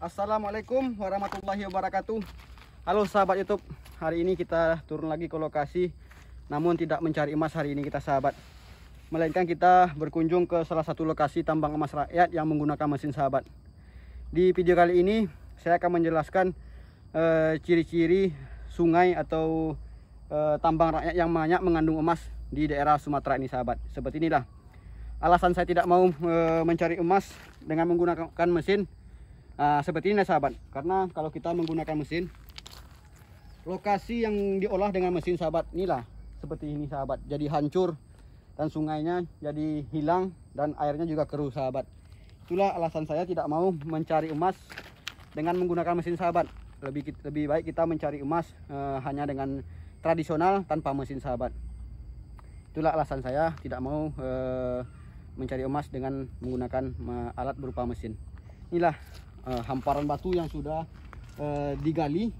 Assalamualaikum warahmatullahi wabarakatuh. Halo sahabat YouTube, hari ini kita turun lagi ke lokasi, namun tidak mencari emas hari ini kita sahabat, melainkan kita berkunjung ke salah satu lokasi tambang emas rakyat yang menggunakan mesin sahabat. Di video kali ini saya akan menjelaskan ciri-ciri sungai atau tambang rakyat yang banyak mengandung emas di daerah Sumatera ini sahabat. Seperti inilah alasan saya tidak mau mencari emas dengan menggunakan mesin. Seperti ini sahabat, karena kalau kita menggunakan mesin, lokasi yang diolah dengan mesin sahabat inilah seperti ini sahabat, jadi hancur dan sungainya jadi hilang dan airnya juga keruh sahabat. Itulah alasan saya tidak mau mencari emas dengan menggunakan mesin sahabat. Lebih baik kita mencari emas hanya dengan tradisional tanpa mesin sahabat. Itulah alasan saya tidak mau mencari emas dengan menggunakan alat berupa mesin. Inilah hamparan batu yang sudah digali,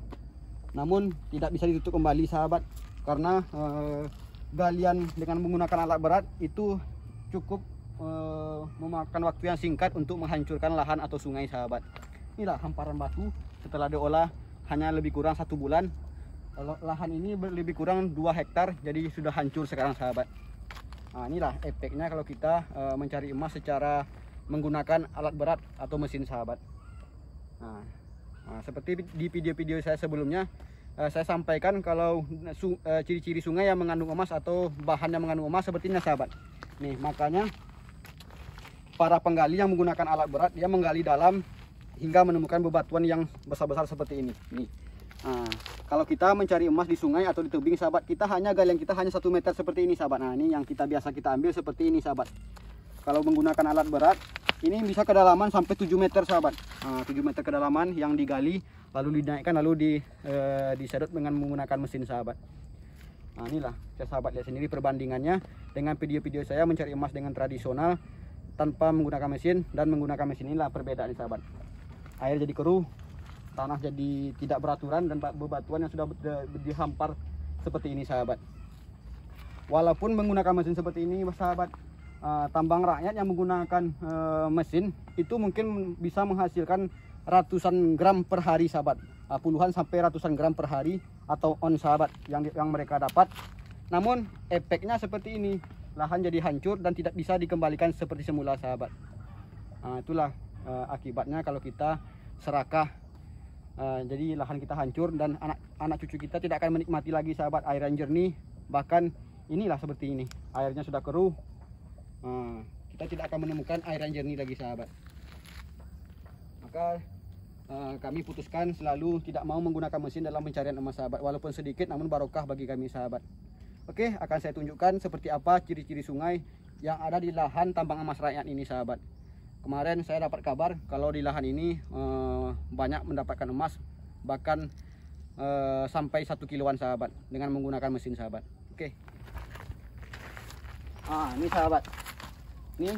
namun tidak bisa ditutup kembali sahabat, karena galian dengan menggunakan alat berat itu cukup memakan waktu yang singkat untuk menghancurkan lahan atau sungai sahabat. Inilah hamparan batu setelah diolah hanya lebih kurang 1 bulan. Lahan ini lebih kurang 2 hektar, jadi sudah hancur sekarang sahabat. Inilah efeknya kalau kita mencari emas secara menggunakan alat berat atau mesin sahabat. Seperti di video-video saya sebelumnya, saya sampaikan kalau ciri-ciri sungai yang mengandung emas atau bahan yang mengandung emas seperti ini sahabat. Nih, makanya para penggali yang menggunakan alat berat, dia menggali dalam hingga menemukan bebatuan yang besar-besar seperti ini. Nih. Kalau kita mencari emas di sungai atau di tebing sahabat, galian kita hanya 1 meter seperti ini sahabat. Ini yang kita biasa kita ambil seperti ini sahabat. Kalau menggunakan alat berat, ini bisa kedalaman sampai 7 meter sahabat. 7 meter kedalaman yang digali, lalu dinaikkan, lalu disedot dengan menggunakan mesin sahabat. Inilah sahabat, lihat sendiri perbandingannya dengan video-video saya mencari emas dengan tradisional tanpa menggunakan mesin dan menggunakan mesin. Inilah perbedaan sahabat. Air jadi keruh, tanah jadi tidak beraturan, dan bebatuan yang sudah dihampar seperti ini sahabat. Walaupun menggunakan mesin seperti ini sahabat, tambang rakyat yang menggunakan mesin itu mungkin bisa menghasilkan ratusan gram per hari sahabat, puluhan sampai ratusan gram per hari atau on sahabat yang mereka dapat. Namun efeknya seperti ini, lahan jadi hancur dan tidak bisa dikembalikan seperti semula sahabat. Itulah akibatnya kalau kita serakah. Jadi lahan kita hancur dan anak cucu kita tidak akan menikmati lagi sahabat air yang jernih. Bahkan inilah seperti ini, airnya sudah keruh. Kita tidak akan menemukan air yang jernih lagi sahabat. Maka kami putuskan selalu tidak mau menggunakan mesin dalam pencarian emas sahabat, walaupun sedikit namun barokah bagi kami sahabat. Oke, akan saya tunjukkan seperti apa ciri-ciri sungai yang ada di lahan tambang emas rakyat ini sahabat. Kemarin saya dapat kabar kalau di lahan ini banyak mendapatkan emas, bahkan sampai 1 kiloan sahabat dengan menggunakan mesin sahabat. Oke. Ini sahabat, ini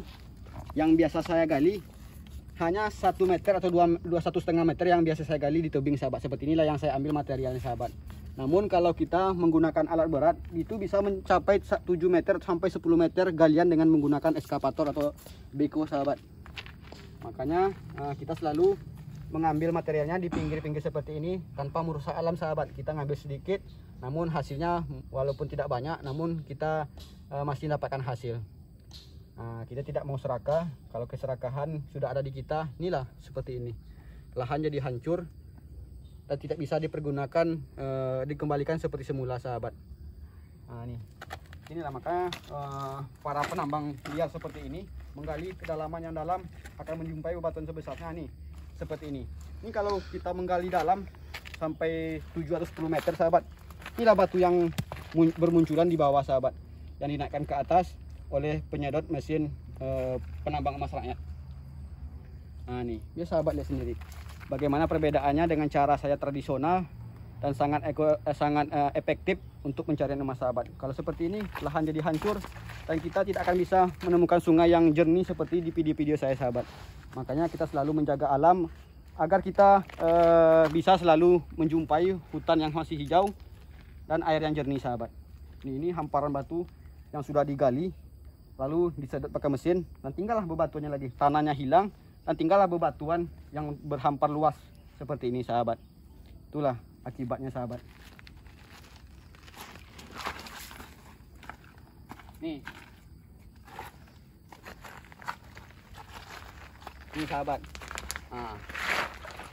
yang biasa saya gali hanya 1 meter atau 1,5 meter yang biasa saya gali di tebing sahabat. Seperti inilah yang saya ambil materialnya sahabat. Namun kalau kita menggunakan alat berat, itu bisa mencapai 7 meter sampai 10 meter galian dengan menggunakan eskavator atau beko sahabat. Makanya kita selalu mengambil materialnya di pinggir-pinggir seperti ini tanpa merusak alam sahabat. Kita ngambil sedikit, namun hasilnya walaupun tidak banyak, namun kita masih dapatkan hasil. Kita tidak mau serakah. Kalau keserakahan sudah ada di kita, inilah seperti ini, lahan jadi hancur dan tidak bisa dipergunakan, dikembalikan seperti semula sahabat. Inilah makanya para penambang liar seperti ini menggali kedalaman yang dalam akan menjumpai bebatuan sebesarnya nih seperti ini. Ini kalau kita menggali dalam sampai 7 atau 10 meter sahabat, inilah batu yang bermunculan di bawah sahabat, yang dinaikkan ke atas oleh penyedot mesin penambang emas rakyat. Nih ya sahabat, lihat sendiri bagaimana perbedaannya dengan cara saya tradisional dan sangat efektif untuk mencari emas sahabat. Kalau seperti ini lahan jadi hancur dan kita tidak akan bisa menemukan sungai yang jernih seperti di video-video saya sahabat. Makanya kita selalu menjaga alam agar kita bisa selalu menjumpai hutan yang masih hijau dan air yang jernih sahabat. Ini hamparan batu yang sudah digali lalu disedot pakai mesin dan tinggallah bebatuannya lagi, tanahnya hilang, dan tinggallah bebatuan yang berhampar luas seperti ini sahabat. Itulah akibatnya sahabat. Nih. Ini sahabat. Nah,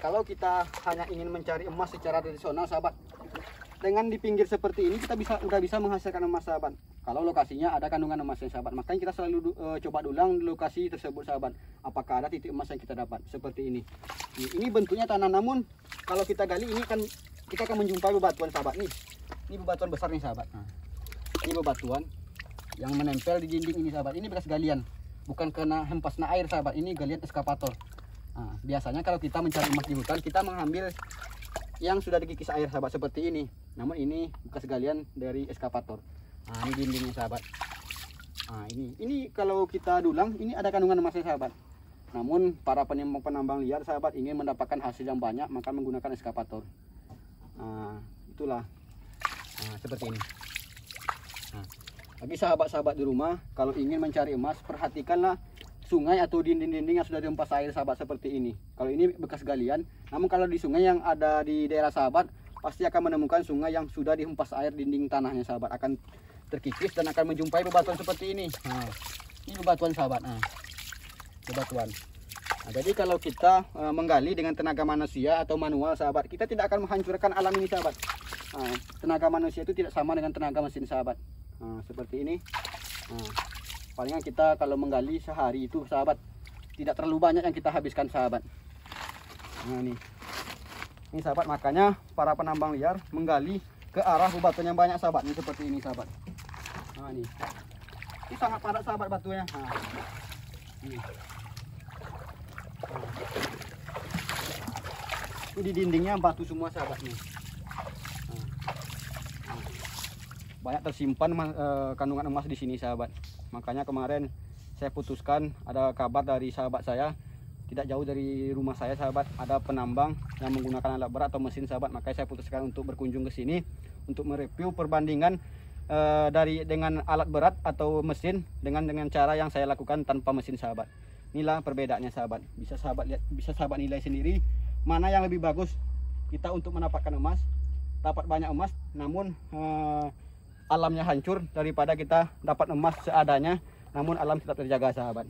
kalau kita hanya ingin mencari emas secara tradisional sahabat, dengan di pinggir seperti ini kita udah bisa menghasilkan emas sahabat. Kalau lokasinya ada kandungan emasnya sahabat, makanya kita selalu coba dulang di lokasi tersebut sahabat. Apakah ada titik emas yang kita dapat seperti ini. Ini bentuknya tanah, namun kalau kita gali ini kan kita akan menjumpai bebatuan sahabat nih. Ini bebatuan besar nih sahabat. Nah, ini bebatuan yang menempel di dinding ini sahabat. Ini bekas galian, bukan karena hempasnya air sahabat. Ini galian eskavator. Nah, biasanya kalau kita mencari emas di hutan, kita mengambil yang sudah dikikis air sahabat seperti ini. Namun ini bekas galian dari eskavator. Nah, ini dindingnya sahabat. Nah, ini kalau kita dulang, ini ada kandungan emasnya sahabat. Namun para penambang liar sahabat ingin mendapatkan hasil yang banyak, maka menggunakan eskavator. Nah, itulah. Nah, seperti ini. Nah, bagi sahabat-sahabat di rumah, kalau ingin mencari emas, perhatikanlah sungai atau dinding-dinding yang sudah dihempas air sahabat seperti ini. Kalau ini bekas galian, namun kalau di sungai yang ada di daerah sahabat, pasti akan menemukan sungai yang sudah dihempas air dinding tanahnya sahabat, akan terkikis dan akan menjumpai bebatuan seperti ini. Nah, ini bebatuan sahabat. Nah, bebatuan. Nah, jadi kalau kita menggali dengan tenaga manusia atau manual sahabat, kita tidak akan menghancurkan alam ini sahabat. Nah, tenaga manusia itu tidak sama dengan tenaga mesin sahabat. Nah, seperti ini. Nah, palingan kita kalau menggali sehari itu sahabat, tidak terlalu banyak yang kita habiskan sahabat. Nah, ini sahabat, makanya para penambang liar menggali ke arah bebatuan yang banyak sahabat. Ini seperti ini sahabat. Nah, ini sangat padat sahabat batunya. Nah, ini. Ini di dindingnya batu semua sahabat nih. Banyak tersimpan kandungan emas di sini sahabat. Makanya kemarin saya putuskan, ada kabar dari sahabat saya, tidak jauh dari rumah saya sahabat, ada penambang yang menggunakan alat berat atau mesin sahabat. Makanya saya putuskan untuk berkunjung ke sini untuk mereview perbandingan dengan alat berat atau mesin dengan cara yang saya lakukan tanpa mesin sahabat. Inilah perbedaannya sahabat. Bisa sahabat lihat, bisa sahabat nilai sendiri mana yang lebih bagus kita untuk mendapatkan emas, dapat banyak emas namun alamnya hancur, daripada kita dapat emas seadanya namun alam tetap terjaga sahabat.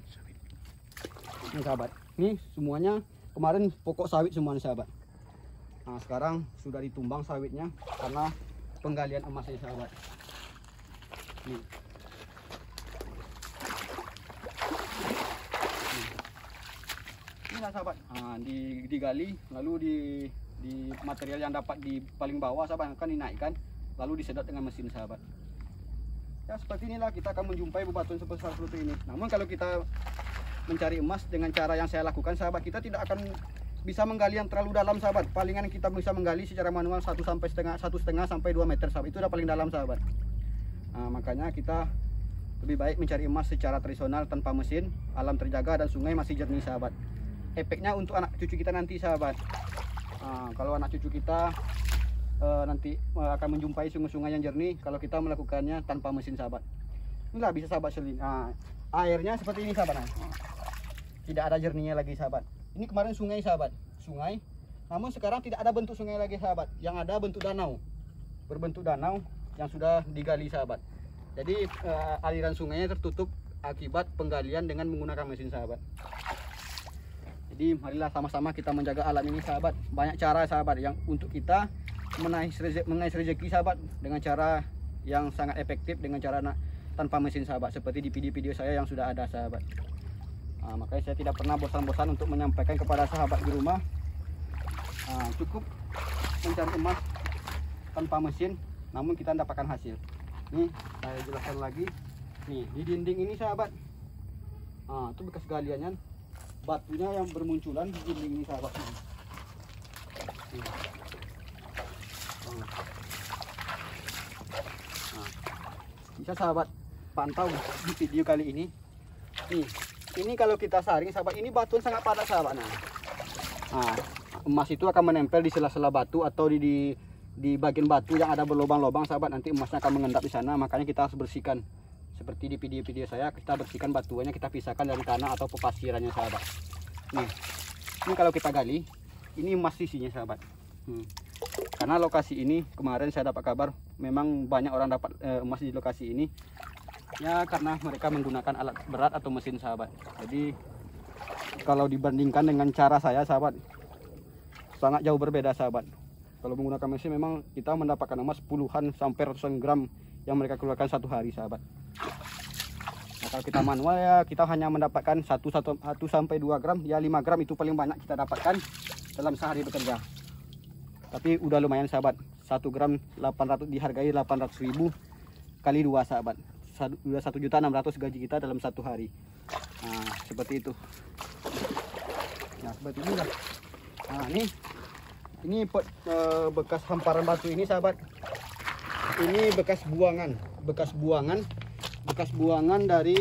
Ini sahabat, ini semuanya kemarin pokok sawit semuanya sahabat. Nah, sekarang sudah ditumbang sawitnya karena penggalian emasnya sahabat. Inilah sahabat. Nah, digali lalu di material yang dapat di paling bawah sahabat akan dinaikkan lalu disedot dengan mesin sahabat. Ya, seperti inilah kita akan menjumpai bebatuan sebesar seperti ini. Namun kalau kita mencari emas dengan cara yang saya lakukan sahabat, kita tidak akan bisa menggali yang terlalu dalam sahabat. Palingan kita bisa menggali secara manual 1,5 sampai 2 meter sahabat. Itu udah paling dalam sahabat. Nah, makanya kita lebih baik mencari emas secara tradisional tanpa mesin, alam terjaga dan sungai masih jernih sahabat. Efeknya untuk anak cucu kita nanti sahabat. Nah, kalau anak cucu kita nanti akan menjumpai sungai-sungai yang jernih kalau kita melakukannya tanpa mesin sahabat. Inilah bisa sahabat selin. Nah, airnya seperti ini sahabat. Nah, tidak ada jernihnya lagi sahabat. Ini kemarin sungai sahabat, sungai. Namun sekarang tidak ada bentuk sungai lagi sahabat. Yang ada bentuk danau, berbentuk danau yang sudah digali sahabat. Jadi aliran sungainya tertutup akibat penggalian dengan menggunakan mesin sahabat. Jadi marilah sama-sama kita menjaga alam ini sahabat. Banyak cara sahabat yang untuk kita mengais rezeki sahabat dengan cara yang sangat efektif, dengan cara tanpa mesin sahabat, seperti di video-video saya yang sudah ada sahabat. Nah, makanya saya tidak pernah bosan-bosan untuk menyampaikan kepada sahabat di rumah, cukup mencari emas tanpa mesin namun kita mendapatkan hasil. Nih saya jelaskan lagi, nih di dinding ini sahabat, itu bekas galiannya, batunya yang bermunculan di dinding ini sahabat. Bisa sahabat pantau di video kali ini. Ini kalau kita saring sahabat, ini batuan sangat padat sahabat. Nah, emas itu akan menempel di sela-sela batu atau di bagian batu yang ada berlubang-lubang sahabat. Nanti emasnya akan mengendap di sana, makanya kita harus bersihkan. Seperti di video-video saya, kita bersihkan batuannya, kita pisahkan dari tanah atau pepasirannya sahabat. Nih, ini kalau kita gali, ini emas isinya sahabat. Karena lokasi ini kemarin saya dapat kabar memang banyak orang dapat emas di lokasi ini. Ya karena mereka menggunakan alat berat atau mesin sahabat. Jadi kalau dibandingkan dengan cara saya sahabat, sangat jauh berbeda sahabat. Kalau menggunakan mesin memang kita mendapatkan emas puluhan sampai ratusan gram yang mereka keluarkan satu hari sahabat. Nah, kalau kita manual ya kita hanya mendapatkan 1 sampai 2 gram, ya 5 gram itu paling banyak kita dapatkan dalam sehari bekerja. Tapi udah lumayan sahabat. 1 gram 800 dihargai 800.000 kali 2 sahabat. Udah 1.600.000 gaji kita dalam satu hari. Nah, seperti itu. Nah, seperti inilah. Nah, ini bekas hamparan batu ini sahabat. Ini bekas buangan dari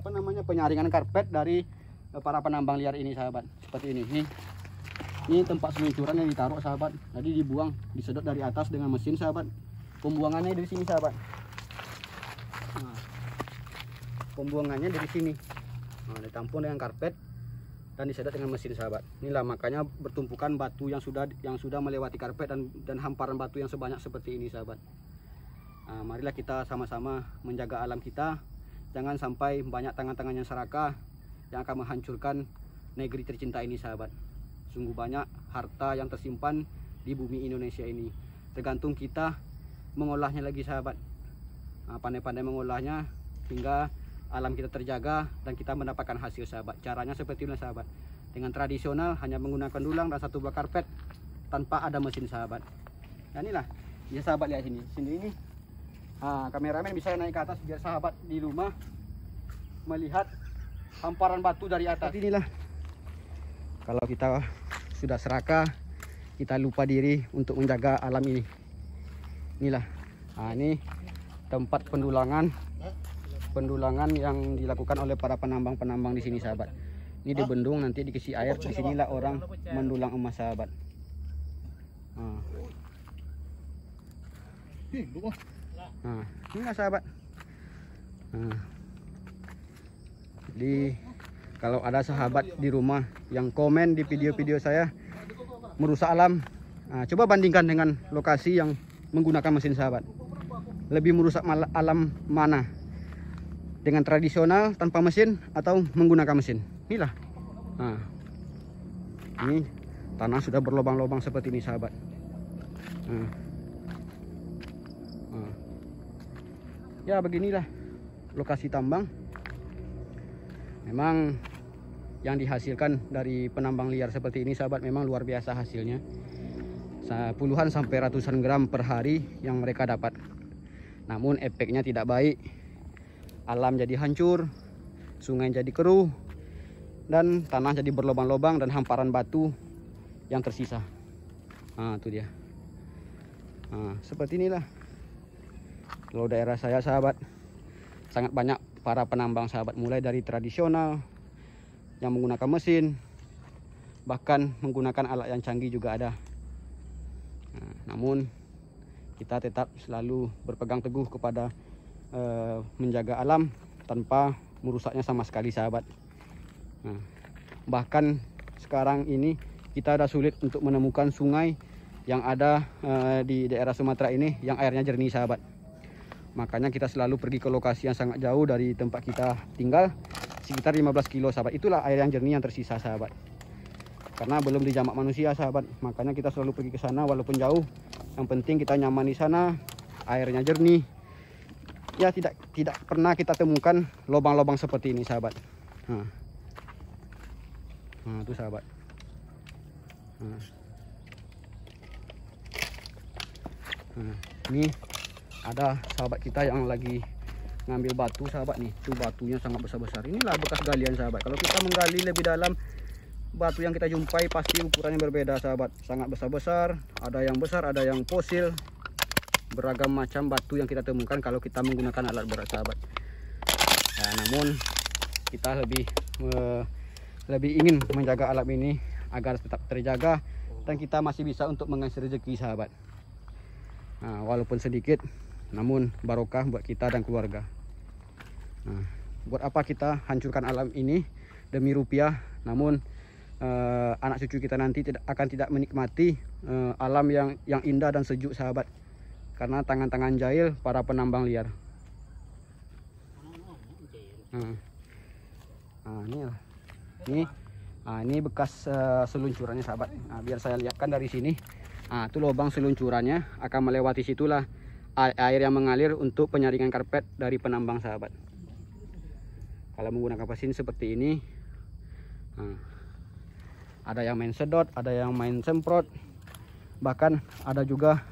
apa namanya, penyaringan karpet dari para penambang liar ini sahabat. Seperti ini. Ini tempat seluncuran yang ditaruh sahabat. Tadi dibuang, disedot dari atas dengan mesin sahabat. Pembuangannya dari sini sahabat. Nah, pembuangannya dari sini. Nah, ditampung dengan karpet dan disedot dengan mesin sahabat. Inilah makanya bertumpukan batu yang sudah melewati karpet dan hamparan batu yang sebanyak seperti ini sahabat. Nah, marilah kita sama-sama menjaga alam kita. Jangan sampai banyak tangan-tangan yang serakah yang akan menghancurkan negeri tercinta ini sahabat. Sungguh banyak harta yang tersimpan di bumi Indonesia ini. Tergantung kita mengolahnya lagi sahabat. Nah, pandai-pandai mengolahnya hingga alam kita terjaga dan kita mendapatkan hasil sahabat. Caranya seperti ini sahabat. Dengan tradisional hanya menggunakan dulang dan satu buah karpet tanpa ada mesin sahabat. Nah, inilah ya sahabat, lihat sini. Ini kameramen bisa naik ke atas biar sahabat di rumah melihat hamparan batu dari atas. Seperti inilah. Kalau kita sudah serakah, kita lupa diri untuk menjaga alam ini. Inilah. Nah, ini tempat pendulangan yang dilakukan oleh para penambang di sini sahabat. Ini dibendung, nanti dikasih air. Di sinilah orang mendulang emas sahabat. Nah, inilah sahabat. Jadi kalau ada sahabat di rumah yang komen di video-video saya merusak alam, coba bandingkan dengan lokasi yang menggunakan mesin sahabat. Lebih merusak alam mana? Dengan tradisional tanpa mesin atau menggunakan mesin? Inilah. Nah, ini tanah sudah berlubang-lubang seperti ini sahabat. Ya beginilah lokasi tambang. Memang yang dihasilkan dari penambang liar seperti ini sahabat memang luar biasa hasilnya. Puluhan sampai ratusan gram per hari yang mereka dapat. Namun efeknya tidak baik. Alam jadi hancur, sungai jadi keruh, dan tanah jadi berlubang-lubang dan hamparan batu yang tersisa. Nah, itu dia. Nah, seperti inilah. Kalau daerah saya sahabat, sangat banyak para penambang sahabat, mulai dari tradisional yang menggunakan mesin, bahkan menggunakan alat yang canggih juga ada. Nah, namun kita tetap selalu berpegang teguh kepada menjaga alam tanpa merusaknya sama sekali sahabat. Nah, bahkan sekarang ini kita ada sulit untuk menemukan sungai yang ada di daerah Sumatera ini yang airnya jernih sahabat. Makanya kita selalu pergi ke lokasi yang sangat jauh dari tempat kita tinggal, sekitar 15 kilo sahabat. Itulah air yang jernih yang tersisa sahabat. Karena belum dijamak manusia sahabat, makanya kita selalu pergi ke sana walaupun jauh. Yang penting kita nyaman di sana, airnya jernih. Ya tidak pernah kita temukan lubang-lubang seperti ini sahabat. Nah, itu sahabat. Ini ada sahabat kita yang lagi ngambil batu sahabat nih. Itu batunya sangat besar-besar. Inilah bekas galian sahabat. Kalau kita menggali lebih dalam, batu yang kita jumpai pasti ukurannya berbeda sahabat. Sangat besar-besar, ada yang besar, ada yang fosil. Beragam macam batu yang kita temukan kalau kita menggunakan alat berat sahabat. Nah, namun kita lebih ingin menjaga alam ini agar tetap terjaga dan kita masih bisa untuk mengais rezeki sahabat. Nah, walaupun sedikit, namun barokah buat kita dan keluarga. Nah, buat apa kita hancurkan alam ini demi rupiah, namun anak cucu kita nanti tidak menikmati alam yang indah dan sejuk sahabat, karena tangan-tangan jahil para penambang liar. Ini bekas seluncurannya sahabat. Biar saya lihatkan dari sini. Itu lubang seluncurannya, akan melewati situlah air yang mengalir untuk penyaringan karpet dari penambang sahabat. Kalau menggunakan mesin seperti ini, ada yang main sedot, ada yang main semprot, bahkan ada juga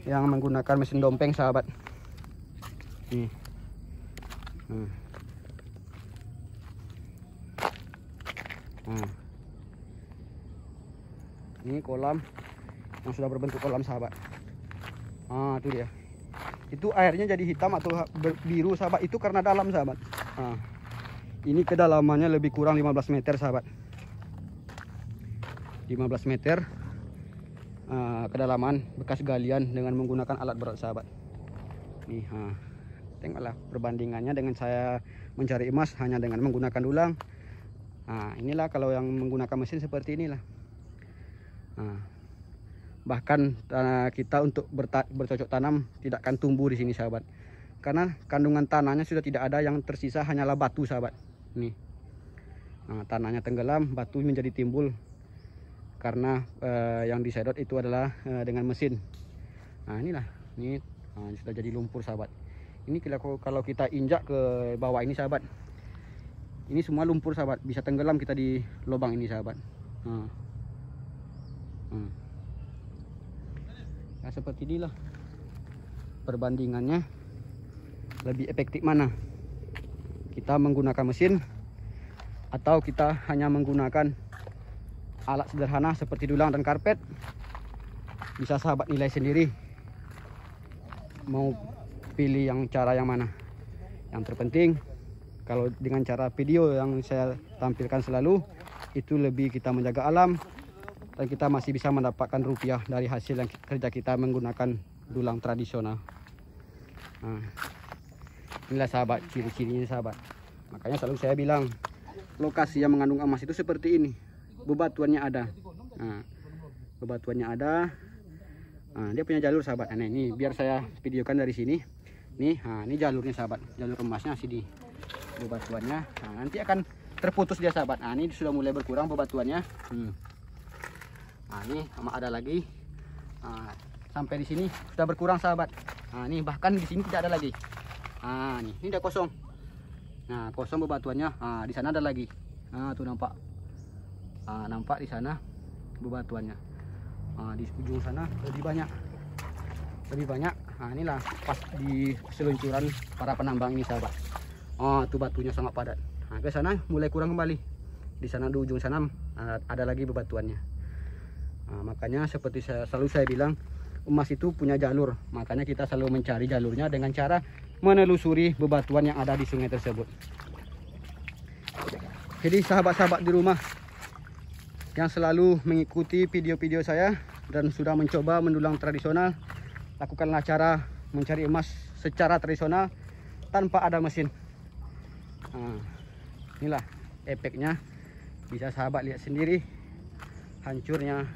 yang menggunakan mesin dompeng sahabat. Nih. Ini kolam yang sudah berbentuk kolam sahabat. Itu dia. Itu airnya jadi hitam atau biru sahabat, itu karena dalam sahabat. Ini kedalamannya lebih kurang 15 meter sahabat. 15 meter kedalaman bekas galian dengan menggunakan alat berat sahabat. Nih, tengoklah perbandingannya dengan saya mencari emas hanya dengan menggunakan dulang. Inilah kalau yang menggunakan mesin seperti inilah. Bahkan kita untuk bercocok tanam tidak akan tumbuh di sini sahabat, karena kandungan tanahnya sudah tidak ada, yang tersisa hanyalah batu sahabat. Nih, tanahnya tenggelam, batu menjadi timbul karena yang disedot itu adalah dengan mesin. Inilah, ini sudah jadi lumpur sahabat. Ini kalau kita injak ke bawah ini sahabat, ini semua lumpur sahabat, bisa tenggelam kita di lubang ini sahabat. Ya, seperti inilah perbandingannya. Lebih efektif mana, kita menggunakan mesin atau kita hanya menggunakan alat sederhana seperti dulang dan karpet? Bisa sahabat nilai sendiri mau pilih cara yang mana. Yang terpenting, kalau dengan cara video yang saya tampilkan selalu, itu lebih kita menjaga alam dan kita masih bisa mendapatkan rupiah dari hasil yang kerja kita menggunakan dulang tradisional. Inilah sahabat ciri-cirinya sahabat. Makanya selalu saya bilang, lokasi yang mengandung emas itu seperti ini. Bebatuannya ada. Bebatuannya ada. Dia punya jalur sahabat. Ini biar saya videokan dari sini. Nih, ini jalurnya sahabat. Jalur emasnya masih di bebatuannya. Nanti akan terputus dia sahabat. Ini sudah mulai berkurang bebatuannya. Ini sama ada lagi. Sampai di sini sudah berkurang sahabat. Ini bahkan di sini tidak ada lagi. Ini udah kosong. Kosong bebatuannya. Di sana ada lagi. Tuh nampak. Nampak di sana bebatuannya. Di ujung sana lebih banyak. Inilah pas di seluncuran para penambang ini sahabat. Tuh batunya sangat padat. Ke sana mulai kurang kembali. Di sana di ujung sana ada lagi bebatuannya. Makanya seperti selalu saya bilang, emas itu punya jalur. Makanya kita selalu mencari jalurnya dengan cara menelusuri bebatuan yang ada di sungai tersebut. Jadi sahabat-sahabat di rumah yang selalu mengikuti video-video saya dan sudah mencoba mendulang tradisional, lakukanlah cara mencari emas secara tradisional tanpa ada mesin. Inilah efeknya, bisa sahabat lihat sendiri hancurnya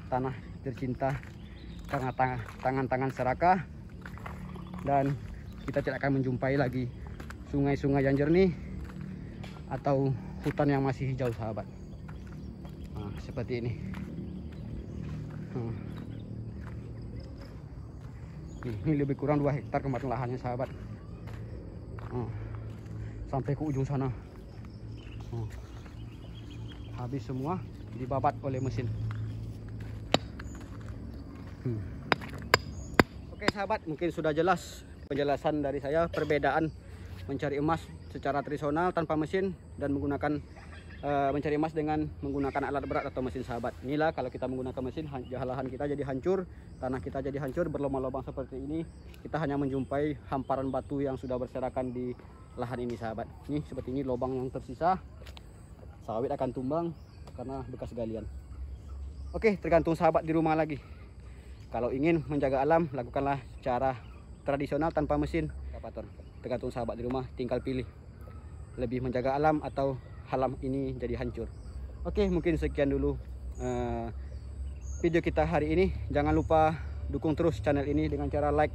tanah tercinta karena tangan-tangan serakah, dan kita tidak akan menjumpai lagi sungai-sungai yang jernih atau hutan yang masih hijau sahabat. Seperti ini. Ini lebih kurang 2 hektar kemarin lahannya sahabat. Sampai ke ujung sana. Habis semua dibabat oleh mesin. Oke sahabat, mungkin sudah jelas penjelasan dari saya perbedaan mencari emas secara tradisional tanpa mesin dan menggunakan mencari emas dengan menggunakan alat berat atau mesin sahabat. Inilah kalau kita menggunakan mesin, lahan kita jadi hancur, tanah kita jadi hancur, berlubang-lubang seperti ini. Kita hanya menjumpai hamparan batu yang sudah berserakan di lahan ini sahabat. Ini seperti ini lubang yang tersisa, sawit akan tumbang karena bekas galian. Oke, tergantung sahabat di rumah lagi. Kalau ingin menjaga alam, lakukanlah cara tradisional tanpa mesin. Tergantung sahabat di rumah, tinggal pilih lebih menjaga alam atau alam ini jadi hancur. Oke, mungkin sekian dulu video kita hari ini. Jangan lupa dukung terus channel ini dengan cara like,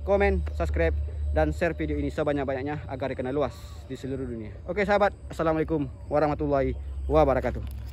komen, subscribe, dan share video ini sebanyak-banyaknya agar dikenal luas di seluruh dunia. Oke sahabat, assalamualaikum warahmatullahi wabarakatuh.